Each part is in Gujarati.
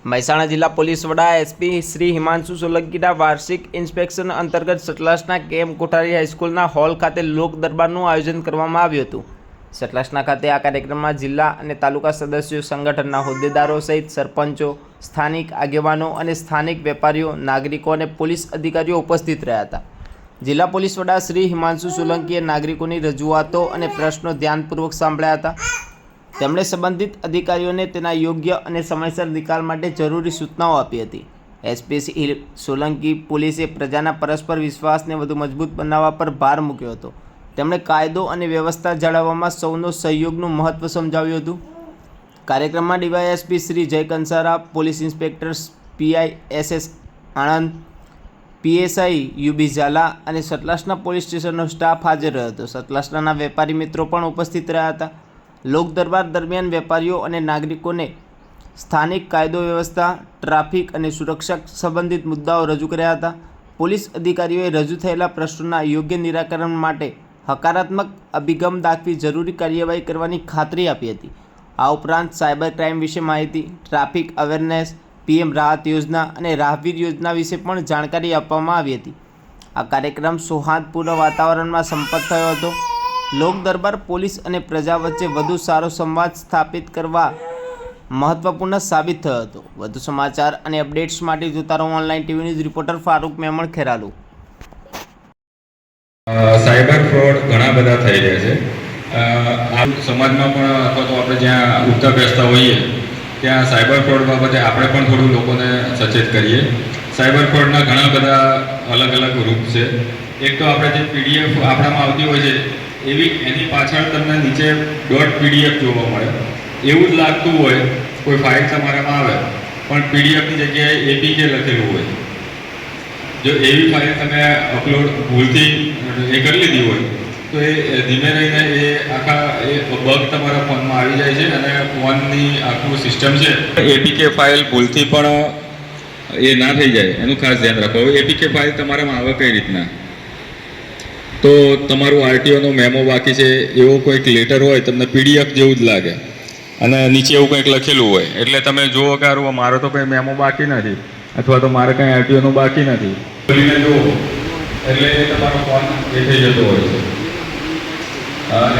મહેસાણા જિલ્લા પોલીસ વડા એસપી શ્રી હિમાંશુ સોલંકીના વાર્ષિક ઇન્સ્પેક્શન અંતર્ગત સતલાસના કેએમ કોઠારી હાઈસ્કૂલના હોલ ખાતે લોક દરબારનું આયોજન કરવામાં આવ્યું હતું। સતલાસના ખાતે આ કાર્યક્રમમાં જિલ્લા અને તાલુકા સદસ્યો, સંગઠનના હોદ્દેદારો સહિત સરપંચો, સ્થાનિક આગેવાનો અને સ્થાનિક વેપારીઓ, નાગરિકો અને પોલીસ અધિકારીઓ ઉપસ્થિત રહ્યા હતા। જિલ્લા પોલીસ વડા શ્રી હિમાંશુ સોલંકીએ નાગરિકોની રજૂઆતો અને પ્રશ્નો ધ્યાનપૂર્વક સાંભળ્યા હતા। તેમણે સંબંધિત અધિકારીઓને તેના યોગ્ય અને સમયસર નિકાલ માટે જરૂરી સૂચનાઓ આપી હતી। એસપી શ્રી સોલંકી પોલીસે પ્રજાના પરસ્પર વિશ્વાસને વધુ મજબૂત બનાવવા પર ભાર મૂક્યો હતો। તેમણે કાયદો અને વ્યવસ્થા જાળવવામાં સૌનો સહયોગનું મહત્ત્વ સમજાવ્યું હતું। કાર્યક્રમમાં DYSP Shri Jay Kansara, police inspector PI SS Anand, PSI UB Zala અને સતલાસના પોલીસ સ્ટેશનનો સ્ટાફ હાજર રહ્યો હતો। સતલાસના વેપારી મિત્રો પણ ઉપસ્થિત રહ્યા હતા। લોક દરબાર દરમિયાન વેપારીઓ અને નાગરિકોને સ્થાનિક કાયદો વ્યવસ્થા, ટ્રાફિક અને સુરક્ષા સંબંધિત મુદ્દાઓ રજૂ કર્યા હતા। પોલીસ અધિકારીઓએ રજૂ થયેલા પ્રશ્નોના યોગ્ય નિરાકરણ માટે હકારાત્મક અભિગમ દાખવી જરૂરી કાર્યવાહી કરવાની ખાતરી આપી હતી। આ ઉપરાંત સાયબર ક્રાઇમ વિશે માહિતી, ટ્રાફિક અવેરનેસ, PM રાહત યોજના અને રાહવીર યોજના વિશે પણ જાણકારી આપવામાં આવી હતી। આ કાર્યક્રમ સૌહાર્દપૂર્ણ વાતાવરણમાં સંપન્ન થયો હતો। લોક દરબાર પોલીસ અને પ્રજા વચ્ચે વધુ સારો સંવાદ સ્થાપિત કરવા મહત્વપૂર્ણ સાબિત થયો હતો। વધુ સમાચાર અને અપડેટ્સ માટે જોતા રહો online TV news. Reporter Farooq Memon, Kheralu. Cyber fraud ઘણા બધા થઈ રહ્યા છે। આ સમાજમાં પણ અથવા તો આપણે જ્યાં ઉઠતા બેસતા હોઈએ ત્યાં સાયબર ફ્રોડ બાબતે આપણે પણ થોડું લોકોને સચેત કરીએ। સાયબર ફ્રોડના ઘણા બધા અલગ અલગ રૂપ છે। એક તો આપણે જે PDF આપણામાં આવતી હોય છે એવી એની પાછળ તમને નીચે .pdf જોવા મળે। એવું જ લાગતું હોય કોઈ ફાઇલ તમારામાં આવે પણ PDFની જગ્યાએ APK લખેલું હોય। જો એવી ફાઇલ તમે અપલોડ ભૂલથી એ કરી લીધી હોય તો એ ધીમે રહીને એ આખા એ બગ તમારા ફોનમાં આવી જાય છે અને ફોનની આખું સિસ્ટમ છે APK ફાઇલ ભૂલથી પણ એ ના થઈ જાય એનું ખાસ ધ્યાન રાખો। APK ફાઇલ તમારામાં આવે કઈ રીતના, તો તમારું RTOનો મેમો બાકી છે એવો કોઈક લેટર હોય તમને PDF જેવું જ લાગે અને નીચે એવું કંઈક લખેલું હોય એટલે તમે જુઓ કે મારો તો કંઈ મેમો બાકી નથી અથવા તો મારે કંઈ RTOનું બાકી નથી બોલીને જુઓ એટલે તમારો ફોન એ થઈ જતો હોય છે।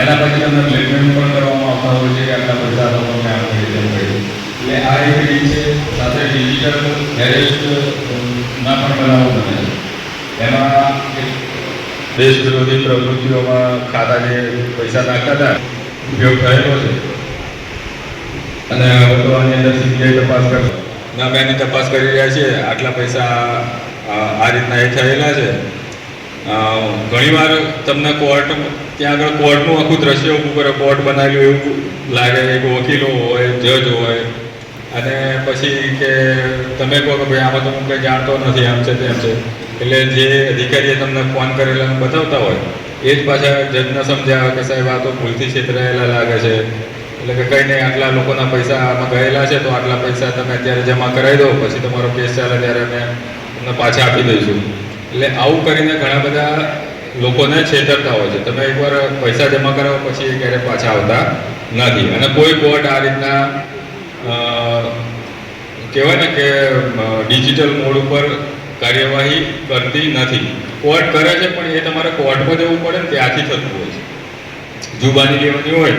એના પછી તમને બ્લેકમેલ પણ કરવામાં આવતા હોય છે કે આટલા પૈસા તમને આપી એટલે આ એક રીત છે। સાથે ડિજિટલ એરેસ્ટના પણ બનાવો બને છે। એમાં દેશ વિરોધી પ્રવૃત્તિઓમાં ખાતા જે પૈસા નાખતા હતા ઉપયોગ થયેલો છે અને હવે તો આની અંદર CBI તપાસ કરશે ના બેની તપાસ કરી રહ્યા છીએ। આટલા પૈસા આ રીતના એ થયેલા છે। ઘણીવાર તમને કોર્ટ ત્યાં આગળ કોર્ટનું આખું દ્રશ્ય ઊભું કરે, કોર્ટ બનાવેલું એવું લાગે, એક વકીલો હોય, જજ હોય અને પછી કે તમે કહો કે ભાઈ આમાં તો હું કંઈ જાણતો નથી, આમ છે તેમ છે એટલે જે અધિકારીએ તમને ફોન કરેલા બતાવતા હોય એ જ પાછા જજને સમજાવે કે સાહેબ આ તો ભૂલથી છેતરાયેલા લાગે છે એટલે કે કંઈ નહીં આટલા લોકોના પૈસા આમાં ગયેલા છે તો આટલા પૈસા તમે અત્યારે જમા કરાવી દો, પછી તમારો કેસ ચાલે ત્યારે અમે તમને પાછા આપી દઈશું। એટલે આવું કરીને ઘણા બધા લોકોને છેતરતા હોય છે। તમે એકવાર પૈસા જમા કરાવો પછી એ ક્યારેય પાછા આવતા નથી અને કોઈ કોર્ટ આ રીતના કહેવાય ને કે ડિજિટલ મોડ ઉપર કાર્યવાહી કરતી નથી। કોર્ટ કરે છે પણ એ તમારે કોર્ટમાં જવું પડે ને ત્યાંથી થતું હોય છે। જુબાની લેવાની હોય